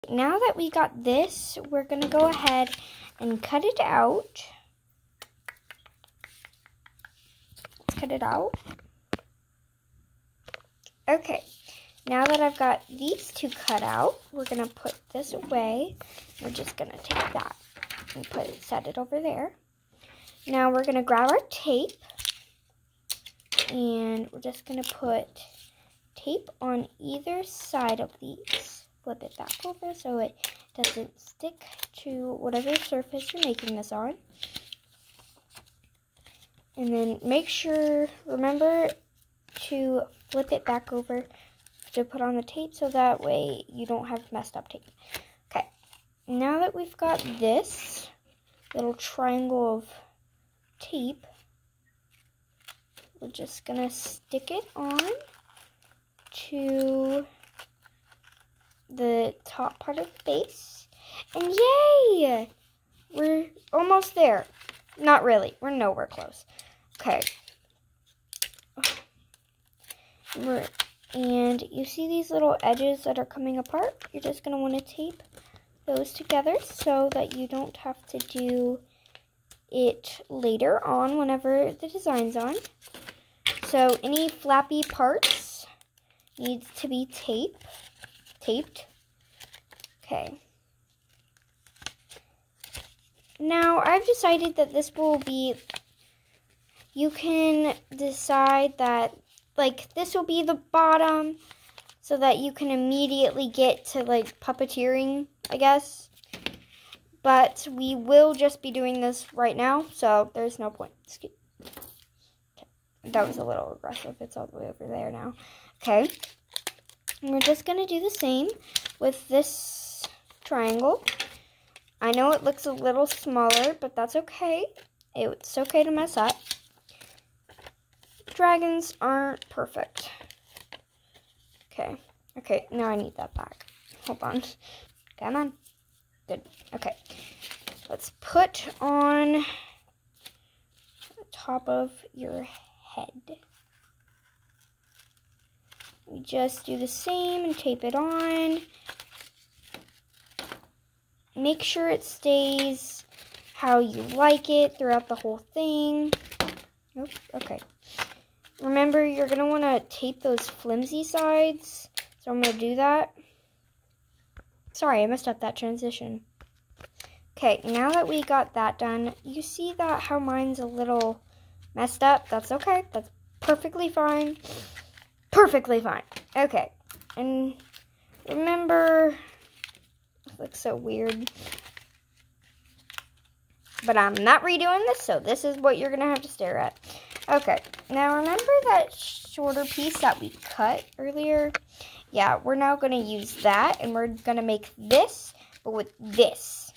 Now that we got this, we're going to go ahead and cut it out. Let's cut it out. Okay, now that I've got these two cut out, we're going to put this away. We're just going to take that and set it over there. Now we're going to grab our tape, and we're just going to put tape on either side of these. Flip it back over so it doesn't stick to whatever surface you're making this on. And then make sure, remember to flip it back over to put on the tape so that way you don't have messed up tape. Okay, now that we've got this little triangle of tape, we're just gonna stick it on to the top part of the base, and yay! We're almost there. Not really. We're nowhere close. Okay. And you see these little edges that are coming apart? You're just going to want to tape those together so that you don't have to do it later on whenever the design's on. So any flappy parts needs to be taped. Okay. Now, I've decided that this will be, you can decide that, like, this will be the bottom so that you can immediately get to, like, puppeteering, I guess. But we will just be doing this right now, so there's no point. Okay. That was a little aggressive. It's all the way over there now. Okay. And we're just going to do the same with this triangle. I know it looks a little smaller, but that's okay. It's okay to mess up. Dragons aren't perfect. Okay. Okay, now I need that back. Hold on. Come on. Good. Okay. Let's put on the top of your head. We just do the same and tape it on. Make sure it stays how you like it throughout the whole thing. Nope, okay. Remember, you're going to want to tape those flimsy sides. So I'm going to do that. Sorry, I messed up that transition. Okay, now that we got that done, you see that how mine's a little messed up? That's okay. That's perfectly fine. Perfectly fine. Okay. And remember, it looks so weird. But I'm not redoing this, so this is what you're going to have to stare at. Okay. Now remember that shorter piece that we cut earlier? Yeah, we're now going to use that, and we're going to make this, but with this.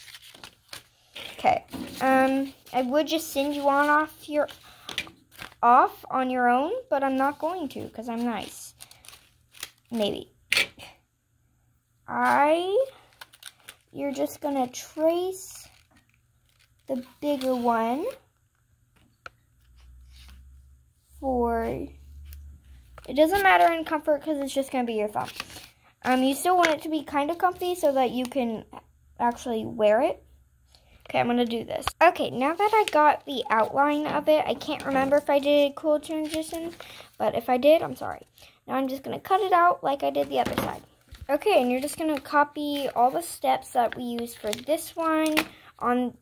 Okay. I would just send you on off on your own, but I'm not going to because I'm nice. Maybe. You're just going to trace the bigger one for, it doesn't matter in comfort because it's just going to be your thumb. You still want it to be kind of comfy so that you can actually wear it. Okay, I'm going to do this. Okay, now that I got the outline of it, I can't remember if I did a cool transition, but if I did, I'm sorry. Now I'm just going to cut it out like I did the other side. Okay, and you're just going to copy all the steps that we used for this one on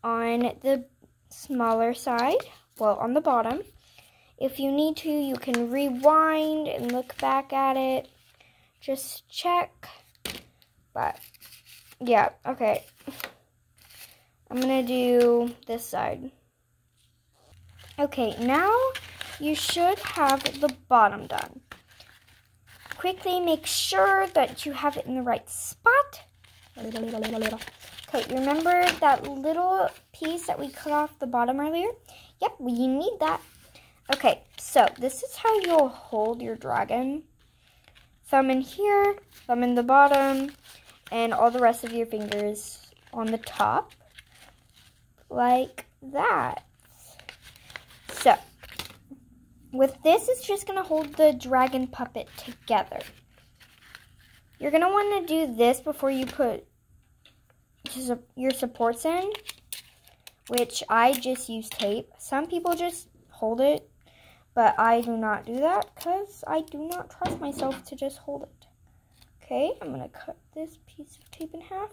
the smaller side, well, on the bottom. If you need to, you can rewind and look back at it. Just check. But, yeah, okay. I'm going to do this side. Okay, now you should have the bottom done. Quickly make sure that you have it in the right spot. Okay, remember that little piece that we cut off the bottom earlier? Yep, we need that. Okay, so this is how you'll hold your dragon. Thumb in here, thumb in the bottom, and all the rest of your fingers on the top. Like that. So, with this, it's just going to hold the dragon puppet together. You're going to want to do this before you put your supports in, which I just use tape. Some people just hold it, but I do not do that because I do not trust myself to just hold it. Okay, I'm going to cut this piece of tape in half,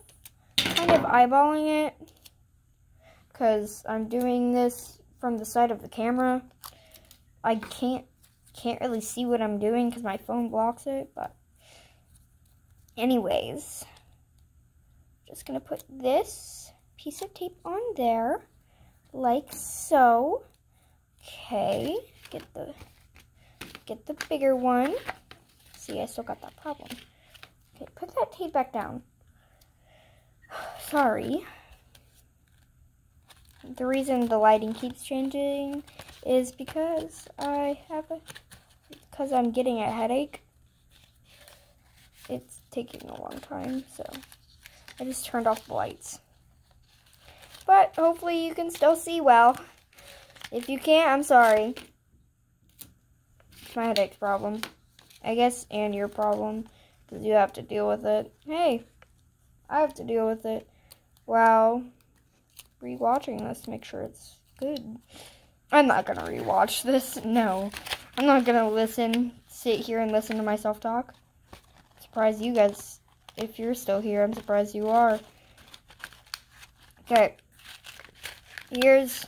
kind of eyeballing it because I'm doing this from the side of the camera. I can't really see what I'm doing because my phone blocks it, but anyways, just gonna put this piece of tape on there, like so. Okay, get the bigger one. See, I still got that problem. Okay, put that tape back down. Sorry. The reason the lighting keeps changing is because I'm getting a headache. It's taking a long time, so I just turned off the lights. But hopefully you can still see well. If you can't, I'm sorry. It's my headache problem, I guess, and your problem, because you have to deal with it. Hey, I have to deal with it while rewatching this to make sure it's good. I'm not gonna rewatch this. No, I'm not gonna sit here and listen to myself talk. Surprised you guys, if you're still here, I'm surprised you are. Okay, here's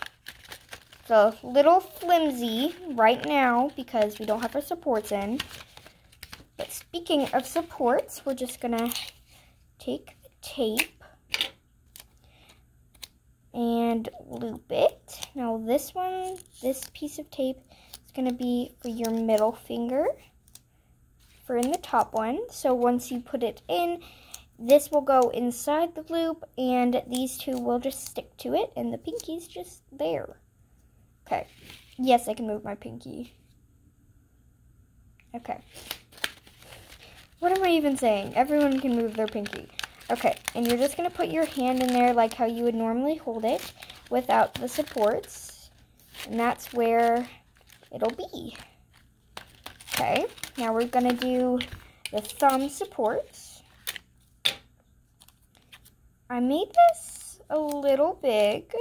the little flimsy right now because we don't have our supports in. But speaking of supports, we're just gonna take the tape and loop it. Now this piece of tape is gonna be for your middle finger, for in the top one. So once you put it in, this will go inside the loop and these two will just stick to it and the pinky's just there. Okay, yes, I can move my pinky. Okay. What am I even saying? Everyone can move their pinky. Okay, and you're just going to put your hand in there like how you would normally hold it without the supports. And that's where it'll be. Okay, now we're going to do the thumb supports. I made this a little big,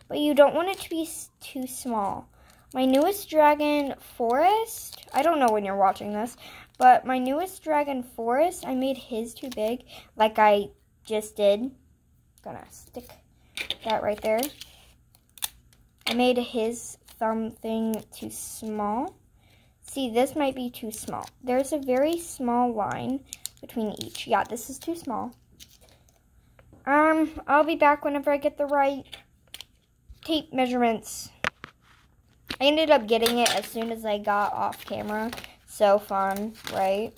but you don't want it to be too small. My newest dragon, Forest, I don't know when you're watching this, but my newest dragon, Forest, I made his too big, like I just did. Gonna stick that right there. I made his thumb thing too small. See, this might be too small. There's a very small line between each. Yeah, this is too small. I'll be back whenever I get the right tape measurements. I ended up getting it as soon as I got off camera. So fun, right?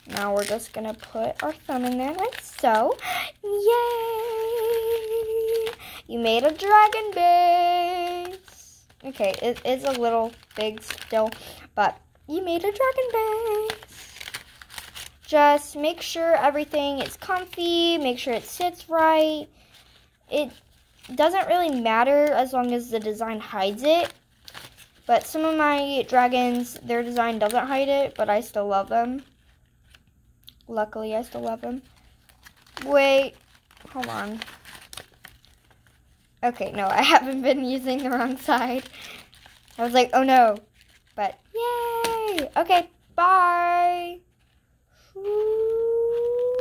Now we're just gonna put our thumb in there like so. Yay! You made a dragon base. Okay, it is a little big still, but you made a dragon base. Just make sure everything is comfy, make sure it sits right. It doesn't really matter as long as the design hides it. But some of my dragons, their design doesn't hide it, but I still love them. Luckily, I still love them. Wait, hold on. Okay, no, I haven't been using the wrong side. I was like, oh no. But, yay! Okay, bye! Ooh.